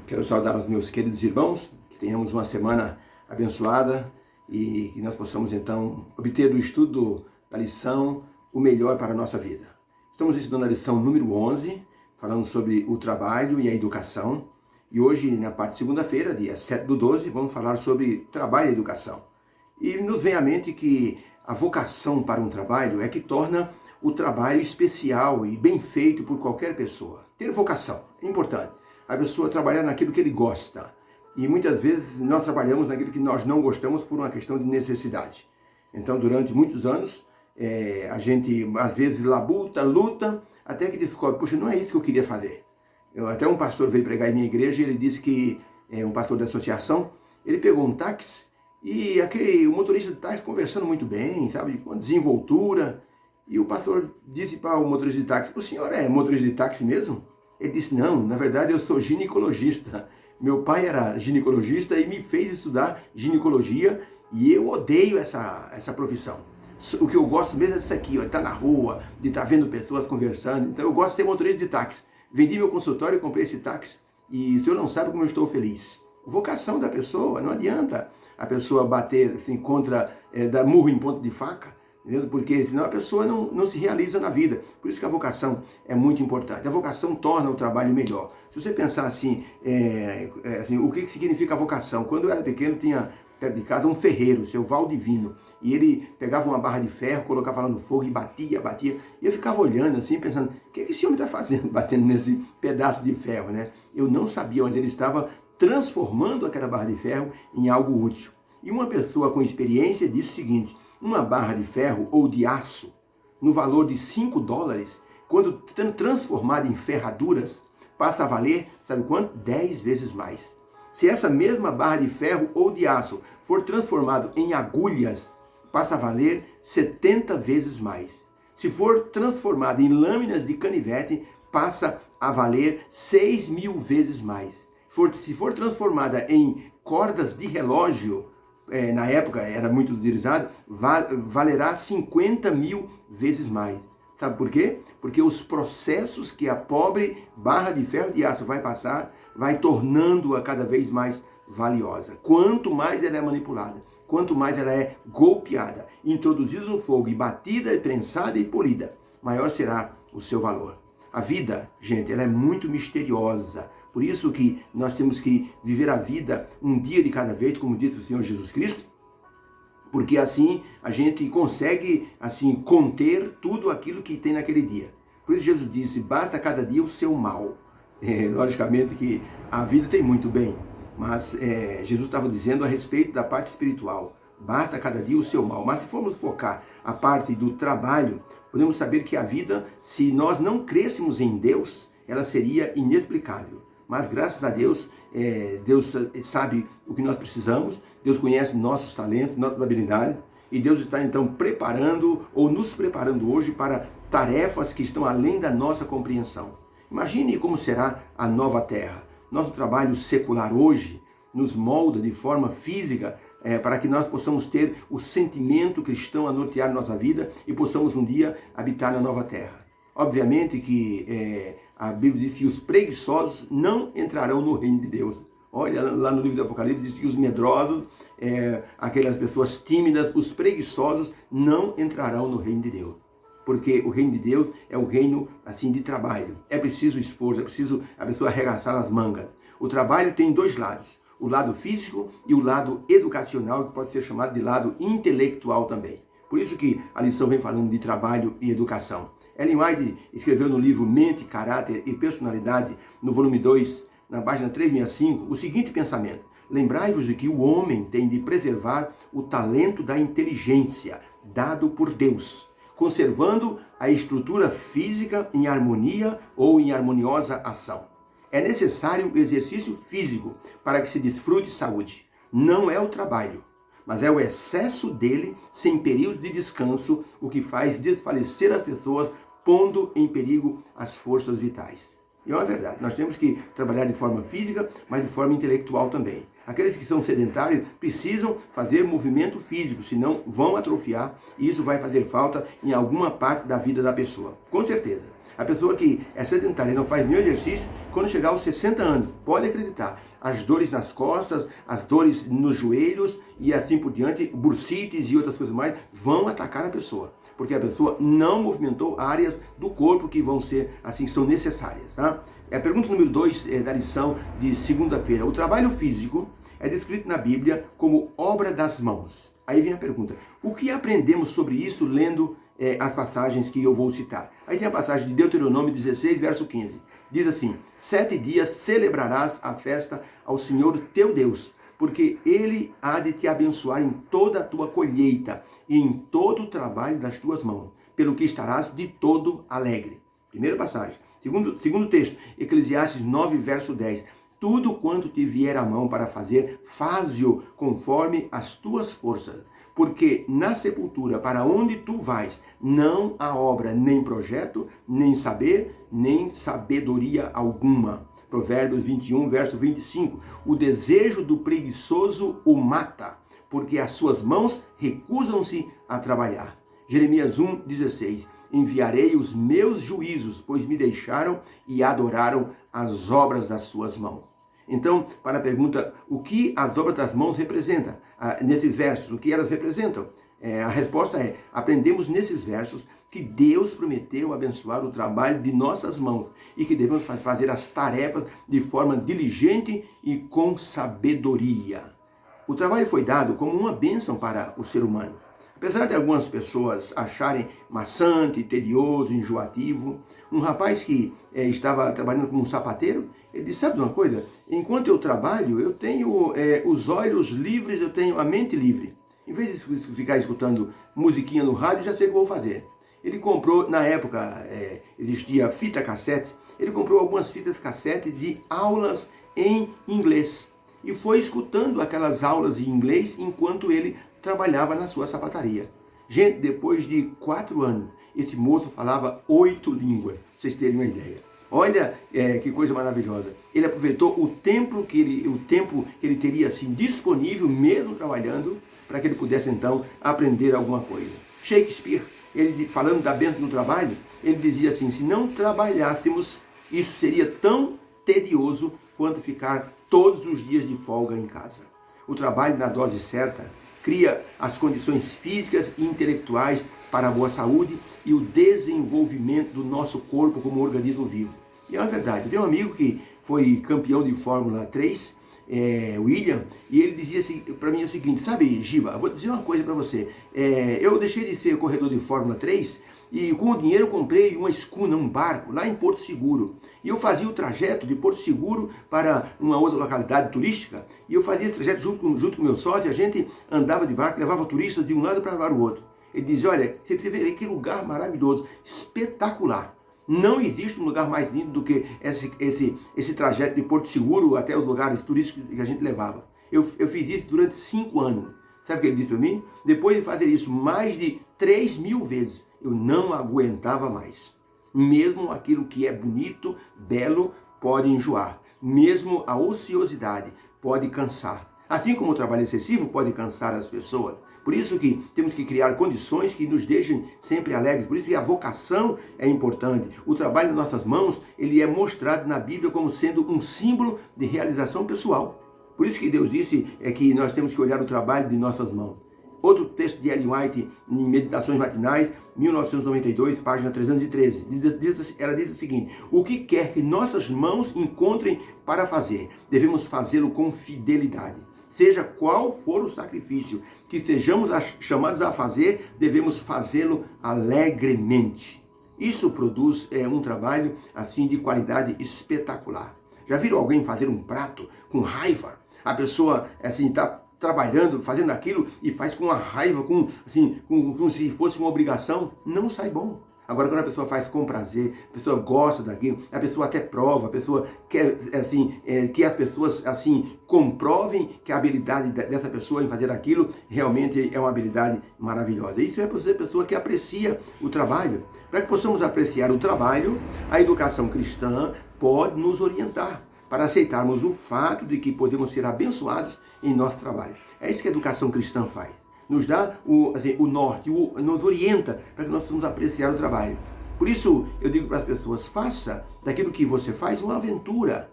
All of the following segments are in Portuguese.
Quero saudar os meus queridos irmãos, que tenhamos uma semana abençoada e que nós possamos então obter do estudo da lição o melhor para a nossa vida. Estamos estudando a lição número 11, falando sobre o trabalho e a educação. E hoje, na parte de segunda-feira, dia 7/12, vamos falar sobre trabalho e educação. E nos vem à mente que a vocação para um trabalho é que torna o trabalho especial e bem feito por qualquer pessoa. Ter vocação é importante. A pessoa trabalhar naquilo que ele gosta. E muitas vezes nós trabalhamos naquilo que nós não gostamos por uma questão de necessidade. Então, durante muitos anos, a gente às vezes luta, até que descobre, puxa, não é isso que eu queria fazer. Até um pastor veio pregar em minha igreja e ele disse que, um pastor da associação, ele pegou um táxi e o motorista de táxi conversando muito bem, sabe, com desenvoltura. E o pastor disse para o motorista de táxi, o senhor é motorista de táxi mesmo? Ele disse, não, na verdade eu sou ginecologista. Meu pai era ginecologista e me fez estudar ginecologia e eu odeio essa profissão. O que eu gosto mesmo é disso aqui, estar na rua, de estar vendo pessoas conversando. Então eu gosto de ser motorista de táxi. Vendi meu consultório e comprei esse táxi e o senhor não sabe como eu estou feliz. Vocação da pessoa, não adianta a pessoa bater assim, dar murro em ponta de faca. Porque senão a pessoa não se realiza na vida. Por isso que a vocação é muito importante. A vocação torna o trabalho melhor. Se você pensar assim, o que significa a vocação? Quando eu era pequeno, tinha perto de casa um ferreiro, o seu Valdivino. E ele pegava uma barra de ferro, colocava lá no fogo e batia. E eu ficava olhando assim, pensando, o que esse homem está fazendo, batendo nesse pedaço de ferro, né? Eu não sabia onde ele estava transformando aquela barra de ferro em algo útil. E uma pessoa com experiência disse o seguinte, uma barra de ferro ou de aço, no valor de $5, quando transformada em ferraduras, passa a valer, sabe quanto? 10 vezes mais. Se essa mesma barra de ferro ou de aço for transformada em agulhas, passa a valer 70 vezes mais. Se for transformada em lâminas de canivete, passa a valer 6.000 vezes mais. Se for transformada em cordas de relógio, na época era muito utilizado, valerá 50.000 vezes mais. Sabe por quê? Porque os processos que a pobre barra de ferro de aço vai passar, vai tornando-a cada vez mais valiosa. Quanto mais ela é manipulada, quanto mais ela é golpeada, introduzida no fogo e batida, prensada e polida, maior será o seu valor. A vida, gente, ela é muito misteriosa. Por isso que nós temos que viver a vida um dia de cada vez, como disse o Senhor Jesus Cristo, porque assim a gente consegue assim conter tudo aquilo que tem naquele dia. Por isso Jesus disse, basta cada dia o seu mal. Logicamente que a vida tem muito bem, mas Jesus estava dizendo a respeito da parte espiritual, basta cada dia o seu mal. Mas se formos focar a parte do trabalho, podemos saber que a vida, se nós não crêssemos em Deus, ela seria inexplicável. Mas graças a Deus, Deus sabe o que nós precisamos, Deus conhece nossos talentos, nossas habilidades, e Deus está então preparando ou nos preparando hoje para tarefas que estão além da nossa compreensão. Imagine como será a nova terra. Nosso trabalho secular hoje nos molda de forma física para que nós possamos ter o sentimento cristão a nortear nossa vida e possamos um dia habitar na nova terra. Obviamente que a Bíblia diz que os preguiçosos não entrarão no reino de Deus. Olha, lá no livro do Apocalipse diz que os medrosos, aquelas pessoas tímidas, os preguiçosos não entrarão no reino de Deus. Porque o reino de Deus é o reino assim de trabalho. É preciso esforço, é preciso a pessoa arregaçar as mangas. O trabalho tem dois lados, o lado físico e o lado educacional, que pode ser chamado de lado intelectual também. Por isso que a lição vem falando de trabalho e educação. Ellen White escreveu no livro Mente, Caráter e Personalidade, no volume 2, na página 365, o seguinte pensamento. Lembrai-vos de que o homem tem de preservar o talento da inteligência, dado por Deus, conservando a estrutura física em harmonia ou em harmoniosa ação. É necessário o exercício físico para que se desfrute saúde. Não é o trabalho, mas é o excesso dele, sem períodos de descanso, o que faz desfalecer as pessoas, pondo em perigo as forças vitais. E é uma verdade, nós temos que trabalhar de forma física, mas de forma intelectual também. Aqueles que são sedentários precisam fazer movimento físico, senão vão atrofiar e isso vai fazer falta em alguma parte da vida da pessoa. Com certeza. A pessoa que é sedentária e não faz nenhum exercício, quando chegar aos 60 anos, pode acreditar, as dores nas costas, as dores nos joelhos e assim por diante, bursites e outras coisas mais, vão atacar a pessoa. Porque a pessoa não movimentou áreas do corpo que vão ser, assim, são necessárias. Tá? A pergunta número 2 da lição de segunda-feira. O trabalho físico é descrito na Bíblia como obra das mãos. Aí vem a pergunta, o que aprendemos sobre isso lendo as passagens que eu vou citar? Aí tem a passagem de Deuteronômio 16, verso 15. Diz assim, 7 dias celebrarás a festa ao Senhor teu Deus, porque Ele há de te abençoar em toda a tua colheita e em todo o trabalho das tuas mãos, pelo que estarás de todo alegre. Primeira passagem. Segundo texto, Eclesiastes 9, verso 10. Tudo quanto te vier à mão para fazer, faze-o conforme as tuas forças. Porque na sepultura, para onde tu vais, não há obra, nem projeto, nem saber, nem sabedoria alguma. Provérbios 21, verso 25. O desejo do preguiçoso o mata, porque as suas mãos recusam-se a trabalhar. Jeremias 1, 16. Enviarei os meus juízos, pois me deixaram e adoraram as obras das suas mãos. Então, para a pergunta, o que as obras das mãos representam? Nesses versos, o que elas representam? A resposta é, aprendemos nesses versos que Deus prometeu abençoar o trabalho de nossas mãos e que devemos fazer as tarefas de forma diligente e com sabedoria. O trabalho foi dado como uma bênção para o ser humano. Apesar de algumas pessoas acharem maçante, tedioso, enjoativo, um rapaz que estava trabalhando como um sapateiro, ele disse, sabe de uma coisa? Enquanto eu trabalho, eu tenho os olhos livres, eu tenho a mente livre. Em vez de ficar escutando musiquinha no rádio, já sei o que vou fazer. Ele comprou, na época existia fita cassete, ele comprou algumas fitas cassete de aulas em inglês. E foi escutando aquelas aulas em inglês enquanto ele trabalhava na sua sapataria. Gente, depois de 4 anos, esse moço falava 8 línguas, pra vocês terem uma ideia. Olha que coisa maravilhosa. Ele aproveitou o tempo que ele teria assim, disponível, mesmo trabalhando, para que ele pudesse então aprender alguma coisa. Shakespeare, ele falando da bênção do trabalho, ele dizia assim, se não trabalhássemos, isso seria tão tedioso quanto ficar todos os dias de folga em casa. O trabalho na dose certa cria as condições físicas e intelectuais para a boa saúde e o desenvolvimento do nosso corpo como organismo vivo. E é uma verdade. Eu tenho um amigo que foi campeão de Fórmula 3, William, e ele dizia assim, para mim o seguinte, sabe, Giba, eu vou dizer uma coisa para você, eu deixei de ser corredor de Fórmula 3 e com o dinheiro eu comprei uma escuna, um barco, lá em Porto Seguro. E eu fazia o trajeto de Porto Seguro para uma outra localidade turística, e eu fazia esse trajeto junto com o meu sócio, a gente andava de barco, levava turistas de um lado para o outro. Ele dizia, olha, você vê que lugar maravilhoso, espetacular. Não existe um lugar mais lindo do que esse trajeto de Porto Seguro até os lugares turísticos que a gente levava. Eu fiz isso durante 5 anos. Sabe o que ele disse para mim? Depois de fazer isso mais de 3.000 vezes, eu não aguentava mais. Mesmo aquilo que é bonito, belo, pode enjoar. Mesmo a ociosidade pode cansar. Assim como o trabalho excessivo pode cansar as pessoas. Por isso que temos que criar condições que nos deixem sempre alegres. Por isso que a vocação é importante. O trabalho nas nossas mãos, ele é mostrado na Bíblia como sendo um símbolo de realização pessoal. Por isso que Deus disse que nós temos que olhar o trabalho de nossas mãos. Outro texto de Ellen White, em Meditações Matinais, 1992, página 313. Ela diz o seguinte, o que quer que nossas mãos encontrem para fazer, devemos fazê-lo com fidelidade. Seja qual for o sacrifício que sejamos chamados a fazer, devemos fazê-lo alegremente. Isso produz um trabalho assim de qualidade espetacular. Já viram alguém fazer um prato com raiva? A pessoa assim está trabalhando, fazendo aquilo e faz com uma raiva, como se fosse uma obrigação, não sai bom. Agora, quando a pessoa faz com prazer, a pessoa gosta daquilo, a pessoa até prova, a pessoa quer que as pessoas comprovem que a habilidade dessa pessoa em fazer aquilo realmente é uma habilidade maravilhosa. Isso é para ser pessoa que aprecia o trabalho. Para que possamos apreciar o trabalho, a educação cristã pode nos orientar para aceitarmos o fato de que podemos ser abençoados em nosso trabalho. É isso que a educação cristã faz. Nos dá o norte, nos orienta para que nós possamos apreciar o trabalho. Por isso, eu digo para as pessoas, faça daquilo que você faz uma aventura.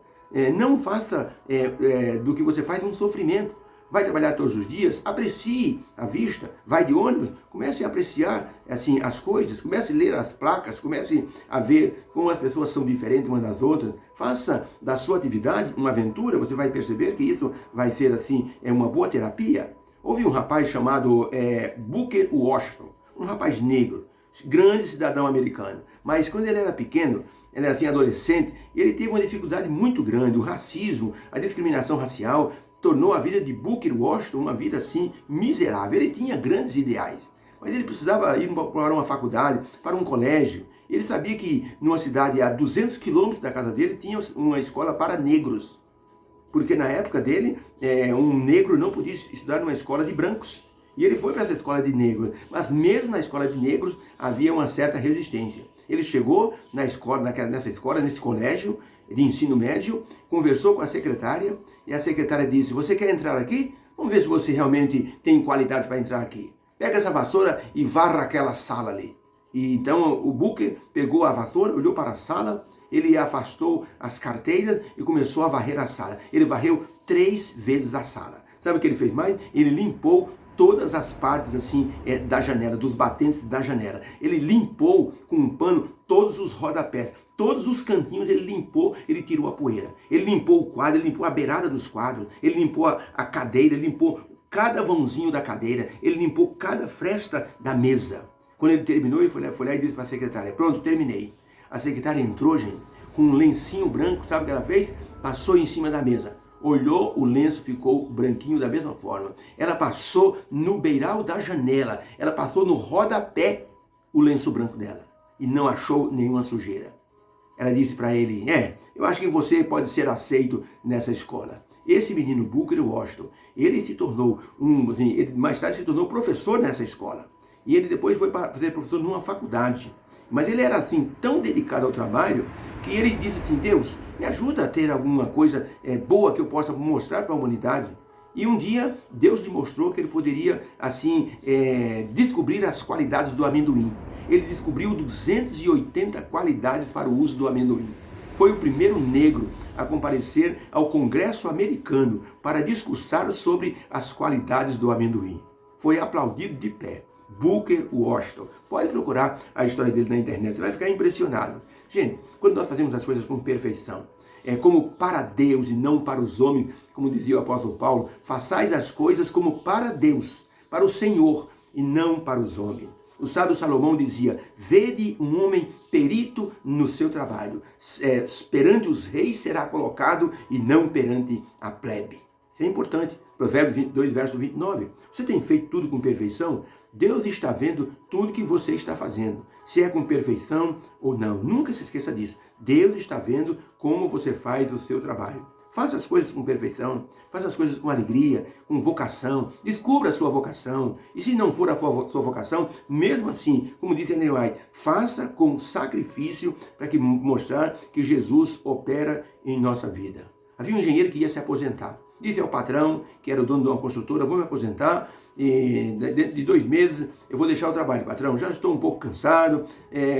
Não faça do que você faz um sofrimento. Vai trabalhar todos os dias, aprecie a vista, vai de ônibus, comece a apreciar assim, as coisas, comece a ler as placas, comece a ver como as pessoas são diferentes umas das outras. Faça da sua atividade uma aventura, você vai perceber que isso vai ser assim, uma boa terapia. Houve um rapaz chamado Booker Washington, um rapaz negro, grande cidadão americano, mas quando ele era pequeno, ele era assim, adolescente, ele teve uma dificuldade muito grande, o racismo, a discriminação racial, tornou a vida de Booker Washington uma vida assim miserável. Ele tinha grandes ideais, mas ele precisava ir para uma faculdade, para um colégio. Ele sabia que numa cidade a 200 quilômetros da casa dele tinha uma escola para negros, porque na época dele um negro não podia estudar numa escola de brancos. E ele foi para essa escola de negros, mas mesmo na escola de negros havia uma certa resistência. Ele chegou na escola, nesse colégio de ensino médio, conversou com a secretária, e a secretária disse, você quer entrar aqui? Vamos ver se você realmente tem qualidade para entrar aqui. Pega essa vassoura e varra aquela sala ali. E então o Booker pegou a vassoura, olhou para a sala, ele afastou as carteiras e começou a varrer a sala. Ele varreu 3 vezes a sala. Sabe o que ele fez mais? Ele limpou todas as partes assim da janela, dos batentes da janela. Ele limpou com um pano todos os rodapés, todos os cantinhos ele limpou, ele tirou a poeira. Ele limpou o quadro, ele limpou a beirada dos quadros, ele limpou a cadeira, ele limpou cada vãozinho da cadeira, ele limpou cada fresta da mesa. Quando ele terminou, ele foi lá e disse para a secretária, pronto, terminei. A secretária entrou, gente, com um lencinho branco, sabe o que ela fez? Passou em cima da mesa. Olhou, o lenço ficou branquinho da mesma forma. Ela passou no beiral da janela, ela passou no rodapé o lenço branco dela e não achou nenhuma sujeira. Ela disse para ele, eu acho que você pode ser aceito nessa escola. Esse menino Booker Washington, ele se tornou ele mais tarde se tornou professor nessa escola. E ele depois foi para ser professor numa faculdade. Mas ele era assim tão dedicado ao trabalho que ele disse assim, Deus, me ajuda a ter alguma coisa boa que eu possa mostrar para a humanidade. E um dia Deus lhe mostrou que ele poderia assim descobrir as qualidades do amendoim. Ele descobriu 280 qualidades para o uso do amendoim. Foi o primeiro negro a comparecer ao Congresso americano para discursar sobre as qualidades do amendoim. Foi aplaudido de pé. Booker Washington. Pode procurar a história dele na internet, você vai ficar impressionado. Gente, quando nós fazemos as coisas com perfeição, como para Deus e não para os homens, como dizia o apóstolo Paulo, façais as coisas como para Deus, para o Senhor e não para os homens. O sábio Salomão dizia, vede um homem perito no seu trabalho, perante os reis será colocado e não perante a plebe. Isso é importante. Provérbios 22, verso 29. Você tem feito tudo com perfeição? Deus está vendo tudo que você está fazendo, se é com perfeição ou não. Nunca se esqueça disso. Deus está vendo como você faz o seu trabalho. Faça as coisas com perfeição, faça as coisas com alegria, com vocação, descubra a sua vocação. E se não for a sua vocação, mesmo assim, como disse Ellen White, faça com sacrifício para mostrar que Jesus opera em nossa vida. Havia um engenheiro que ia se aposentar. Disse ao patrão, que era o dono de uma construtora, vou me aposentar, e dentro de 2 meses eu vou deixar o trabalho, patrão, já estou um pouco cansado,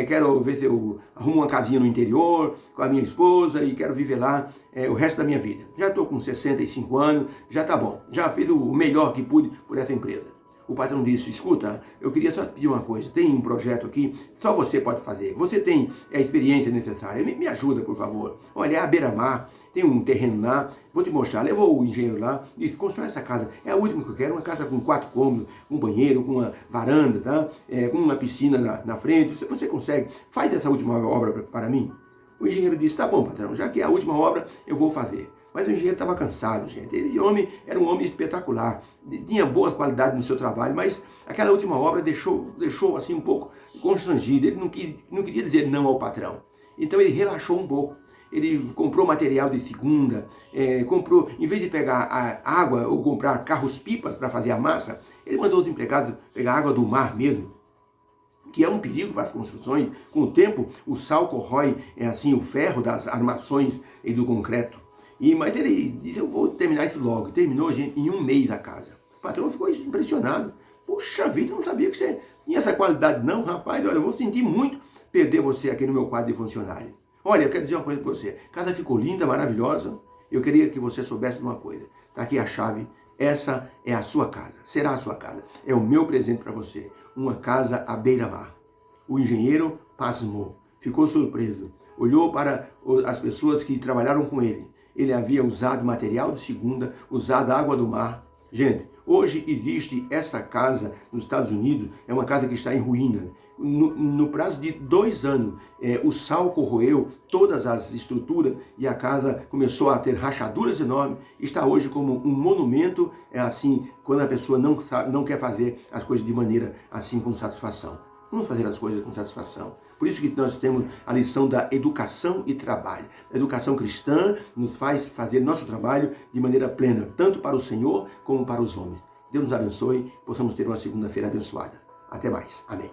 quero ver se eu arrumo uma casinha no interior com a minha esposa e quero viver lá o resto da minha vida. Já estou com 65 anos, já está bom, já fiz o melhor que pude por essa empresa. O patrão disse, escuta, eu queria só te pedir uma coisa, tem um projeto aqui, só você pode fazer, você tem a experiência necessária, me ajuda por favor. Olha, é a beira-mar, tem um terreno lá, vou te mostrar. Levou o engenheiro lá, disse, constrói essa casa, é a última que eu quero, uma casa com 4 cômodos, um banheiro, com uma varanda, tá? Com uma piscina na frente, você consegue, faz essa última obra para mim? O engenheiro disse, tá bom patrão, já que é a última obra, eu vou fazer. Mas o engenheiro estava cansado, gente. Esse homem era um homem espetacular, tinha boas qualidades no seu trabalho, mas aquela última obra deixou assim um pouco constrangido. Ele não queria dizer não ao patrão. Então ele relaxou um pouco. Ele comprou material de segunda, comprou, em vez de pegar a água ou comprar carros-pipas para fazer a massa, ele mandou os empregados pegar água do mar mesmo, que é um perigo para as construções. Com o tempo, o sal corrói assim, o ferro das armações e do concreto. Mas ele disse, eu vou terminar isso logo. Terminou, gente, em 1 mês a casa. O patrão ficou impressionado. Puxa vida, eu não sabia que você tinha essa qualidade não, rapaz. Olha, eu vou sentir muito perder você aqui no meu quadro de funcionário. Olha, eu quero dizer uma coisa para você. A casa ficou linda, maravilhosa. Eu queria que você soubesse de uma coisa. Está aqui a chave. Essa é a sua casa. Será a sua casa. É o meu presente para você. Uma casa à beira-mar. O engenheiro pasmou. Ficou surpreso. Olhou para as pessoas que trabalharam com ele. Ele havia usado material de segunda, usado água do mar. Gente, hoje existe essa casa nos Estados Unidos, é uma casa que está em ruína. No prazo de 2 anos, o sal corroeu todas as estruturas e a casa começou a ter rachaduras enormes. Está hoje como um monumento, assim, quando a pessoa não quer fazer as coisas de maneira assim com satisfação. Vamos fazer as coisas com satisfação. Por isso que nós temos a lição da educação e trabalho. A educação cristã nos faz fazer nosso trabalho de maneira plena, tanto para o Senhor como para os homens. Deus nos abençoe, possamos ter uma segunda-feira abençoada. Até mais. Amém.